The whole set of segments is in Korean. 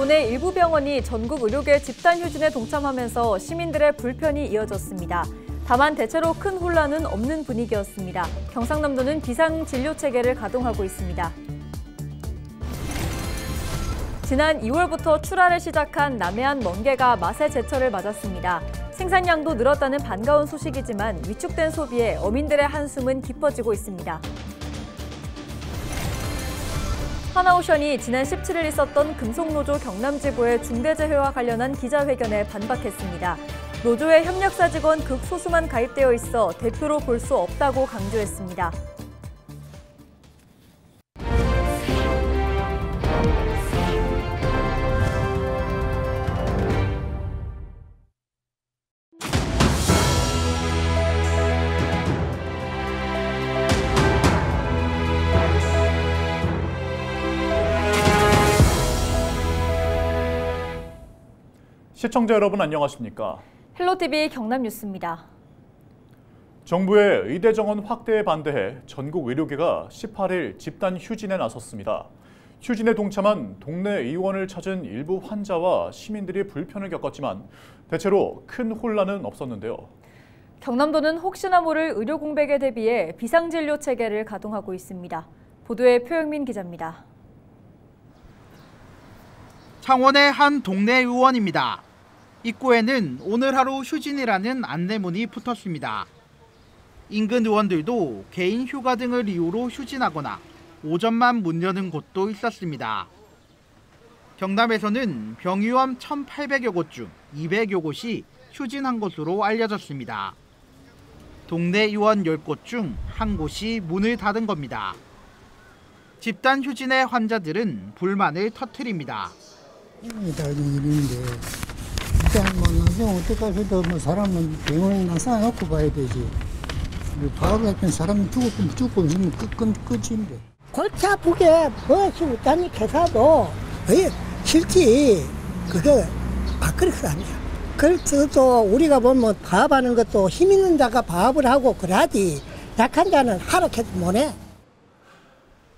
도내 일부 병원이 전국 의료계 집단 휴진에 동참하면서 시민들의 불편이 이어졌습니다. 다만 대체로 큰 혼란은 없는 분위기였습니다. 경상남도는 비상진료체계를 가동하고 있습니다. 지난 2월부터 출하를 시작한 남해안 멍게가 맛의 제철을 맞았습니다. 생산량도 늘었다는 반가운 소식이지만 위축된 소비에 어민들의 한숨은 깊어지고 있습니다. 하나오션이 지난 17일 있었던 금속노조 경남지부의 중대재해와 관련한 기자회견에 반박했습니다. 노조의 협력사 직원 극소수만 가입되어 있어 대표로 볼 수 없다고 강조했습니다. 시청자 여러분 안녕하십니까? 헬로티비 경남뉴스입니다. 정부의 의대 정원 확대에 반대해 전국 의료계가 18일 집단 휴진에 나섰습니다. 휴진에 동참한 동네 의원을 찾은 일부 환자와 시민들이 불편을 겪었지만 대체로 큰 혼란은 없었는데요. 경남도는 혹시나 모를 의료 공백에 대비해 비상진료 체계를 가동하고 있습니다. 보도에 표영민 기자입니다. 창원의 한 동네 의원입니다. 입구에는 오늘 하루 휴진이라는 안내문이 붙었습니다. 인근 의원들도 개인 휴가 등을 이유로 휴진하거나 오전만 문 여는 곳도 있었습니다. 경남에서는 병의원 1,800여 곳 중 200여 곳이 휴진한 것으로 알려졌습니다. 동네 의원 10곳 중 한 곳이 문을 닫은 겁니다. 집단 휴진의 환자들은 불만을 터뜨립니다. 일인데 일단 뭐 나중에 어떡하셔도 뭐 사람은 병원에 쌓아놓고 봐야 되지. 바로 같은 사람 죽고 있으면 끝인데. 골치 아프게 무엇이 못하니 개사도 싫지. 그게 밥그릇이 아니야. 그래도 우리가 보면 파업하는 것도 힘 있는 자가 파업을 하고 그래야지 약한 자는 하락해도 못해.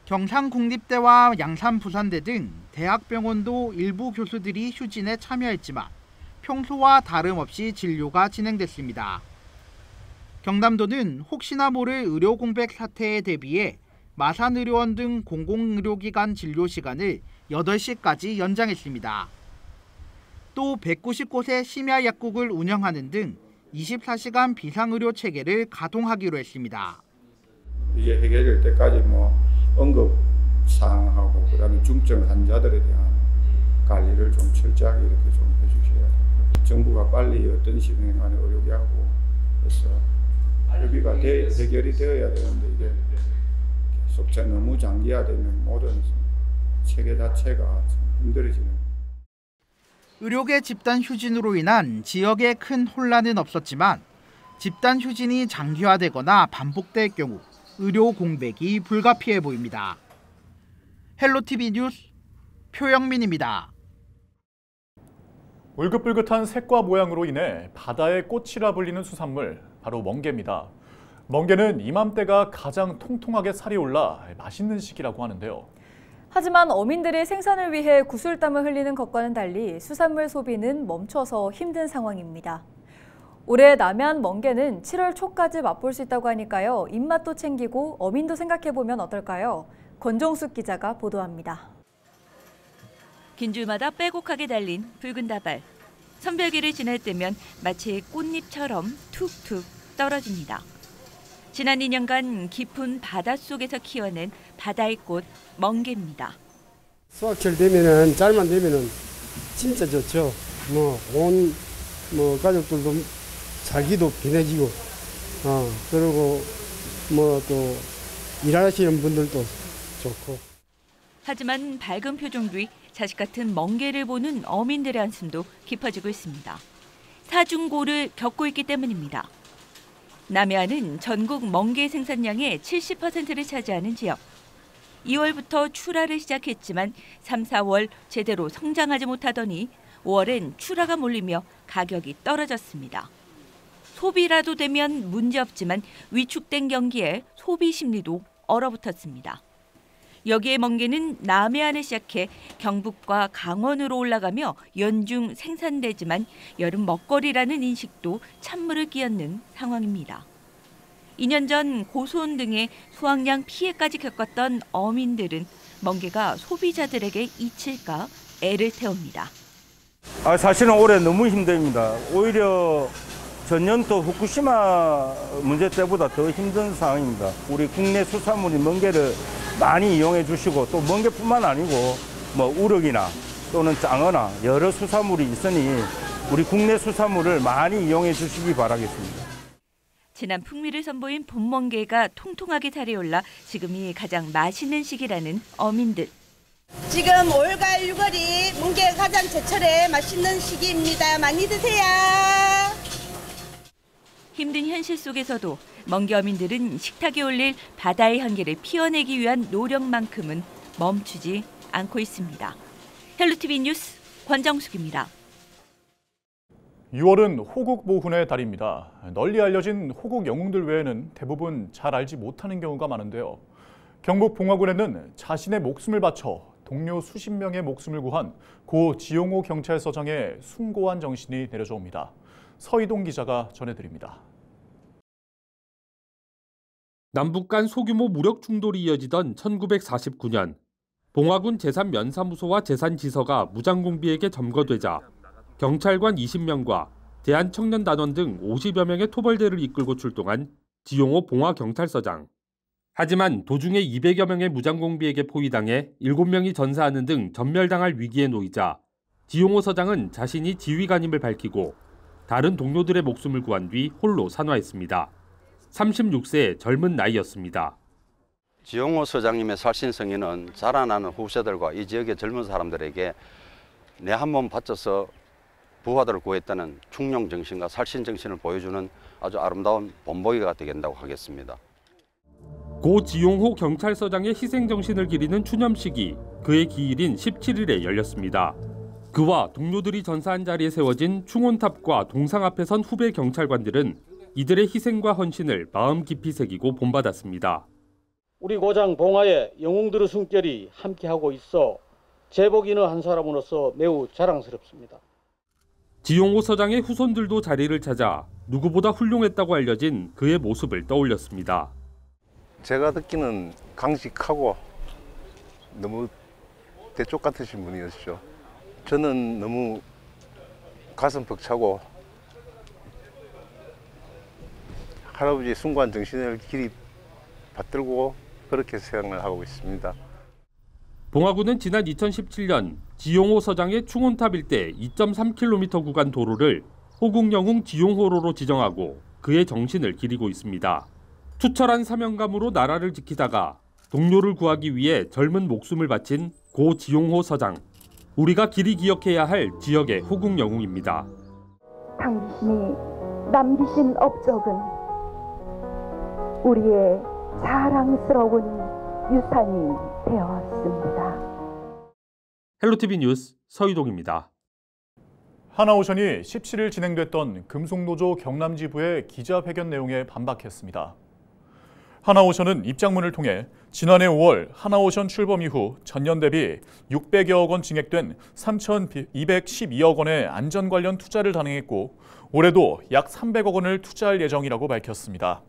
경상국립대와 양산부산대 등 대학병원도 일부 교수들이 휴진에 참여했지만 평소와 다름없이 진료가 진행됐습니다. 경남도는 혹시나 모를 의료 공백 사태에 대비해 마산의료원 등 공공의료기관 진료 시간을 8시까지 연장했습니다. 또 190곳의 심야 약국을 운영하는 등 24시간 비상의료 체계를 가동하기로 했습니다. 이게 해결될 때까지 응급 상황하고 그다음에 중증 환자들에 대한 관리를 좀 철저하게 이렇게 좀 해주셔야 돼요. 정부가 빨리 어떤 식으로 간에 의료계하고 해서 협의가 해결이 되어야 되는데 이게 계속 너무 장기화되면 모든 체계 자체가 참 힘들어지는. 의료계 집단 휴진으로 인한 지역에 큰 혼란은 없었지만 집단 휴진이 장기화되거나 반복될 경우 의료 공백이 불가피해 보입니다. 헬로티비 뉴스 표영민입니다. 울긋불긋한 색과 모양으로 인해 바다의 꽃이라 불리는 수산물, 바로 멍게입니다. 멍게는 이맘때가 가장 통통하게 살이 올라 맛있는 시기라고 하는데요. 하지만 어민들이 생산을 위해 구슬땀을 흘리는 것과는 달리 수산물 소비는 멈춰서 힘든 상황입니다. 올해 남해안 멍게는 7월 초까지 맛볼 수 있다고 하니까요. 입맛도 챙기고 어민도 생각해보면 어떨까요? 권정숙 기자가 보도합니다. 긴 줄마다 빼곡하게 달린 붉은 다발. 선별기를 지날 때면 마치 꽃잎처럼 툭툭 떨어집니다. 지난 2년간 깊은 바닷속에서 키워낸 바다의 꽃 멍게입니다. 수확철 되면은 잘만 되면은 진짜 좋죠. 온 가족들도 살기도 편해지고, 그리고 또 일하시는 분들도 좋고. 하지만 밝은 표정 뒤 자식 같은 멍게를 보는 어민들의 한숨도 깊어지고 있습니다. 사중고를 겪고 있기 때문입니다. 남해안은 전국 멍게 생산량의 70%를 차지하는 지역. 2월부터 출하를 시작했지만 3, 4월 제대로 성장하지 못하더니 5월엔 출하가 몰리며 가격이 떨어졌습니다. 소비라도 되면 문제없지만 위축된 경기에 소비 심리도 얼어붙었습니다. 여기에 멍게는 남해안을 시작해 경북과 강원으로 올라가며 연중 생산되지만 여름 먹거리라는 인식도 찬물을 끼얹는 상황입니다. 2년 전 고소온 등의 수확량 피해까지 겪었던 어민들은 멍게가 소비자들에게 잊힐까 애를 태웁니다. 사실은 올해 너무 힘듭니다. 오히려 전년도 후쿠시마 문제 때보다 더 힘든 상황입니다. 우리 국내 수산물인 멍게를 많이 이용해 주시고 또 멍게뿐만 아니고 뭐 우럭이나 또는 장어나 여러 수산물이 있으니 우리 국내 수산물을 많이 이용해 주시기 바라겠습니다. 진한 풍미를 선보인 봄멍게가 통통하게 살이 올라 지금이 가장 맛있는 시기라는 어민들. 지금 5월과 6월이 멍게가 가장 제철에 맛있는 시기입니다. 많이 드세요. 힘든 현실 속에서도 멍게 어민들은 식탁에 올릴 바다의 향기를 피워내기 위한 노력만큼은 멈추지 않고 있습니다. 헬로티비 뉴스 권정숙입니다. 6월은 호국 보훈의 달입니다. 널리 알려진 호국 영웅들 외에는 대부분 잘 알지 못하는 경우가 많은데요. 경북 봉화군에는 자신의 목숨을 바쳐 동료 수십 명의 목숨을 구한 고 지용호 경찰서장의 숭고한 정신이 내려져 옵니다. 서희동 기자가 전해드립니다. 남북 간 소규모 무력 충돌이 이어지던 1949년 봉화군 재산면사무소와 재산지서가 무장공비에게 점거되자 경찰관 20명과 대한청년단원 등 50여 명의 토벌대를 이끌고 출동한 지용호 봉화경찰서장. 하지만 도중에 200여 명의 무장공비에게 포위당해 7명이 전사하는 등 전멸당할 위기에 놓이자 지용호 서장은 자신이 지휘관임을 밝히고 다른 동료들의 목숨을 구한 뒤 홀로 산화했습니다. 36세의 젊은 나이였습니다. 지용호 서장님의 살신성의는 자라나는 후세들과 이 지역의 젊은 사람들에게 내 한 몸 바쳐서 부하들을 구했다는 충룡 정신과 살신 정신을 보여주는 아주 아름다운 본보기가 되겠다고 하겠습니다. 고 지용호 경찰서장의 희생 정신을 기리는 추념식이 그의 기일인 17일에 열렸습니다. 그와 동료들이 전사한 자리에 세워진 충원탑과 동상 앞에 선 후배 경찰관들은 이들의 희생과 헌신을 마음 깊이 새기고 본받았습니다. 우리 고장 봉화의 영웅들의 숨결이 함께하고 있어 제복 인의 한 사람으로서 매우 자랑스럽습니다. 지용호 서장의 후손들도 자리를 찾아 누구보다 훌륭했다고 알려진 그의 모습을 떠올렸습니다. 제가 듣기는 강직하고 너무 대쪽 같으신 분이었죠. 저는 너무 가슴 벅차고 할아버지의 숭고한 정신을 길이 받들고 그렇게 생각을 하고 있습니다. 봉화군은 지난 2017년 지용호 서장의 충원탑 일대 2.3km 구간 도로를 호국영웅 지용호로로 지정하고 그의 정신을 기리고 있습니다. 투철한 사명감으로 나라를 지키다가 동료를 구하기 위해 젊은 목숨을 바친 고 지용호 서장. 우리가 길이 기억해야 할 지역의 호국영웅입니다. 당신이 남기신 업적은 우리의 자랑스러운 유산이 되었습니다. 헬로티비 뉴스 서희동입니다. 하나오션이 17일 진행됐던 금속노조 경남지부의 기자회견 내용에 반박했습니다. 하나오션은 입장문을 통해 지난해 5월 하나오션 출범 이후 전년 대비 600여억 원 증액된 3,212억 원의 안전 관련 투자를 단행했고 올해도 약 300억 원을 투자할 예정이라고 밝혔습니다.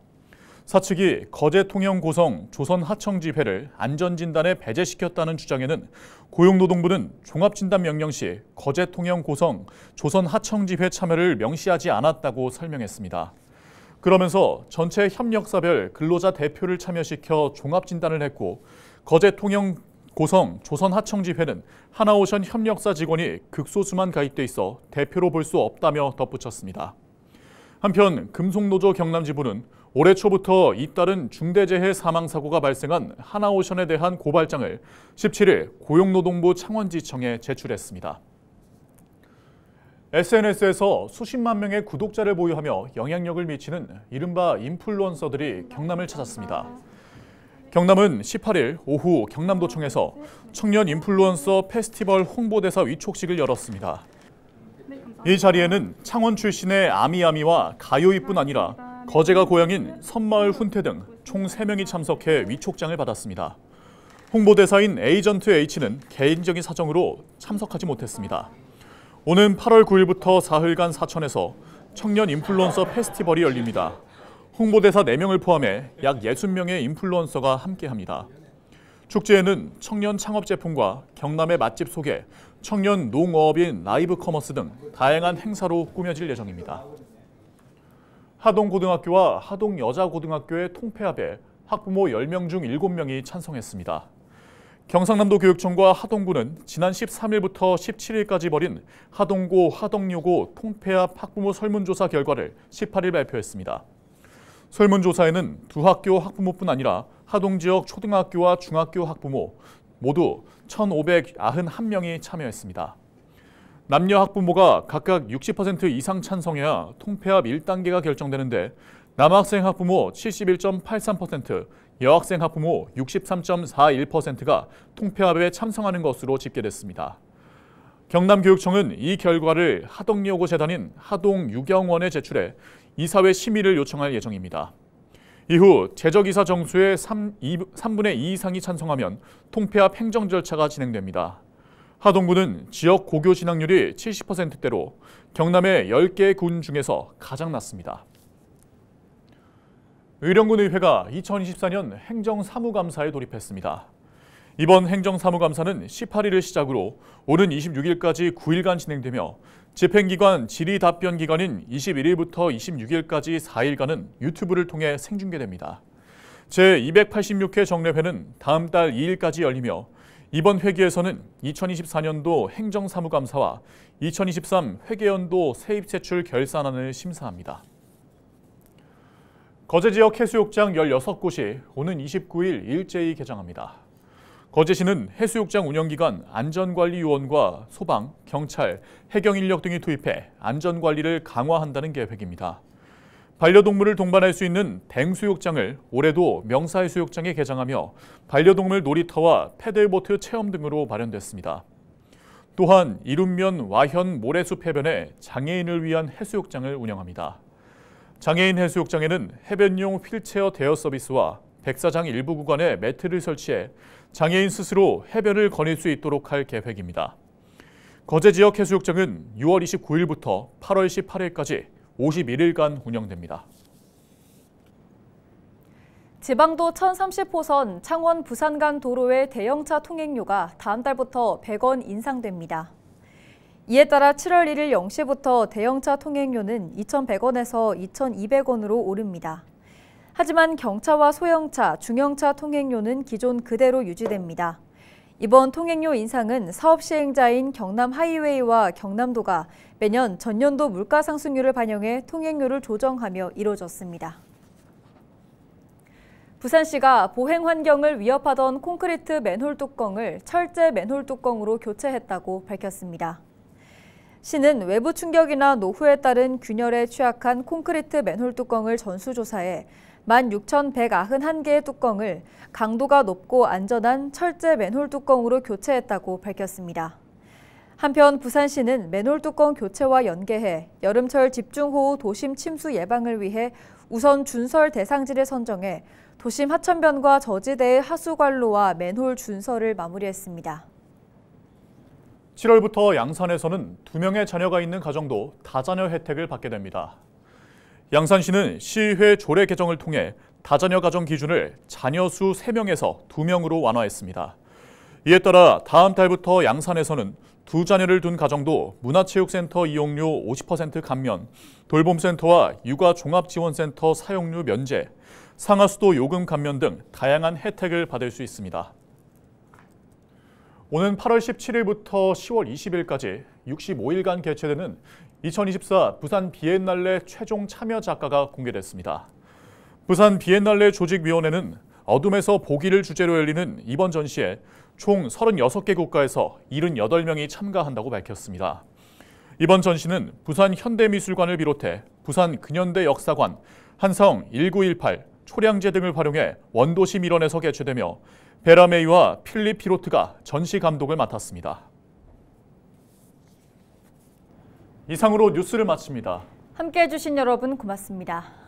사측이 거제통영 고성 조선하청지회를 안전진단에 배제시켰다는 주장에는 고용노동부는 종합진단명령 시 거제통영 고성 조선하청지회 참여를 명시하지 않았다고 설명했습니다. 그러면서 전체 협력사별 근로자 대표를 참여시켜 종합진단을 했고 거제통영 고성 조선하청지회는 하나오션 협력사 직원이 극소수만 가입돼 있어 대표로 볼 수 없다며 덧붙였습니다. 한편 금속노조 경남지부는 올해 초부터 잇따른 중대재해 사망사고가 발생한 하나오션에 대한 고발장을 17일 고용노동부 창원지청에 제출했습니다. SNS에서 수십만 명의 구독자를 보유하며 영향력을 미치는 이른바 인플루언서들이 경남을 찾았습니다. 경남은 18일 오후 경남도청에서 청년 인플루언서 페스티벌 홍보대사 위촉식을 열었습니다. 이 자리에는 창원 출신의 아미아미와 가요이뿐 아니라 거제가 고향인 섬마을 훈태 등 총 3명이 참석해 위촉장을 받았습니다. 홍보대사인 에이전트 H는 개인적인 사정으로 참석하지 못했습니다. 오는 8월 9일부터 사흘간 사천에서 청년 인플루언서 페스티벌이 열립니다. 홍보대사 4명을 포함해 약 60명의 인플루언서가 함께합니다. 축제에는 청년 창업 제품과 경남의 맛집 소개, 청년 농어업인 라이브 커머스 등 다양한 행사로 꾸며질 예정입니다. 하동고등학교와 하동여자고등학교의 통폐합에 학부모 10명 중 7명이 찬성했습니다. 경상남도 교육청과 하동구는 지난 13일부터 17일까지 벌인 하동고, 하동여고 통폐합 학부모 설문조사 결과를 18일 발표했습니다. 설문조사에는 두 학교 학부모뿐 아니라 하동 지역 초등학교와 중학교 학부모 모두 1,591명이 참여했습니다. 남녀 학부모가 각각 60% 이상 찬성해야 통폐합 1단계가 결정되는데 남학생 학부모 71.83%, 여학생 학부모 63.41%가 통폐합에 참석하는 것으로 집계됐습니다. 경남교육청은 이 결과를 하동여고 재단인 하동유경원에 제출해 이사회 심의를 요청할 예정입니다. 이후 제적이사 정수의 3분의 2 이상이 찬성하면 통폐합 행정 절차가 진행됩니다. 하동구는 지역 고교 진학률이 70%대로 경남의 10개 군 중에서 가장 낮습니다. 의령군의회가 2024년 행정사무감사에 돌입했습니다. 이번 행정사무감사는 18일을 시작으로 오는 26일까지 9일간 진행되며 집행기관 질의답변기간인 21일부터 26일까지 4일간은 유튜브를 통해 생중계됩니다. 제286회 정례회는 다음 달 2일까지 열리며 이번 회기에서는 2024년도 행정사무감사와 2023 회계연도 세입세출 결산안을 심사합니다. 거제 지역 해수욕장 16곳이 오는 29일 일제히 개장합니다. 거제시는 해수욕장 운영기간 안전관리요원과 소방, 경찰, 해경인력 등이 투입해 안전관리를 강화한다는 계획입니다. 반려동물을 동반할 수 있는 댕수욕장을 올해도 명사해수욕장에 개장하며 반려동물 놀이터와 패들보트 체험 등으로 마련됐습니다. 또한 이룸면 와현 모래숲 해변에 장애인을 위한 해수욕장을 운영합니다. 장애인 해수욕장에는 해변용 휠체어 대여 서비스와 백사장 일부 구간에 매트를 설치해 장애인 스스로 해변을 거닐 수 있도록 할 계획입니다. 거제 지역 해수욕장은 6월 29일부터 8월 18일까지 51일간 운영됩니다. 지방도 1030호선 창원 부산 간 도로의 대형차 통행료가 다음 달부터 100원 인상됩니다. 이에 따라 7월 1일 0시부터 대형차 통행료는 2,100원에서 2,200원으로 오릅니다. 하지만 경차와 소형차, 중형차 통행료는 기존 그대로 유지됩니다. 이번 통행료 인상은 사업 시행자인 경남 하이웨이와 경남도가 매년 전년도 물가 상승률을 반영해 통행료를 조정하며 이뤄졌습니다. 부산시가 보행 환경을 위협하던 콘크리트 맨홀 뚜껑을 철제 맨홀 뚜껑으로 교체했다고 밝혔습니다. 시는 외부 충격이나 노후에 따른 균열에 취약한 콘크리트 맨홀 뚜껑을 전수조사해 16,191개의 뚜껑을 강도가 높고 안전한 철제 맨홀 뚜껑으로 교체했다고 밝혔습니다. 한편 부산시는 맨홀 뚜껑 교체와 연계해 여름철 집중호우 도심 침수 예방을 위해 우선 준설 대상지를 선정해 도심 하천변과 저지대의 하수관로와 맨홀 준설을 마무리했습니다. 7월부터 양산에서는 2명의 자녀가 있는 가정도 다자녀 혜택을 받게 됩니다. 양산시는 시의회 조례 개정을 통해 다자녀 가정 기준을 자녀 수 3명에서 2명으로 완화했습니다. 이에 따라 다음 달부터 양산에서는 2자녀를 둔 가정도 문화체육센터 이용료 50% 감면, 돌봄센터와 육아종합지원센터 사용료 면제, 상하수도 요금 감면 등 다양한 혜택을 받을 수 있습니다. 오는 8월 17일부터 10월 20일까지 65일간 개최되는 2024 부산 비엔날레 최종 참여 작가가 공개됐습니다. 부산 비엔날레 조직위원회는 어둠에서 보기를 주제로 열리는 이번 전시에 총 36개 국가에서 78명이 참가한다고 밝혔습니다. 이번 전시는 부산 현대미술관을 비롯해 부산 근현대 역사관, 한성 1918, 초량제 등을 활용해 원도심 일원에서 개최되며 베라메이와 필립 피로트가 전시 감독을 맡았습니다. 이상으로 뉴스를 마칩니다. 함께해 주신 여러분 고맙습니다.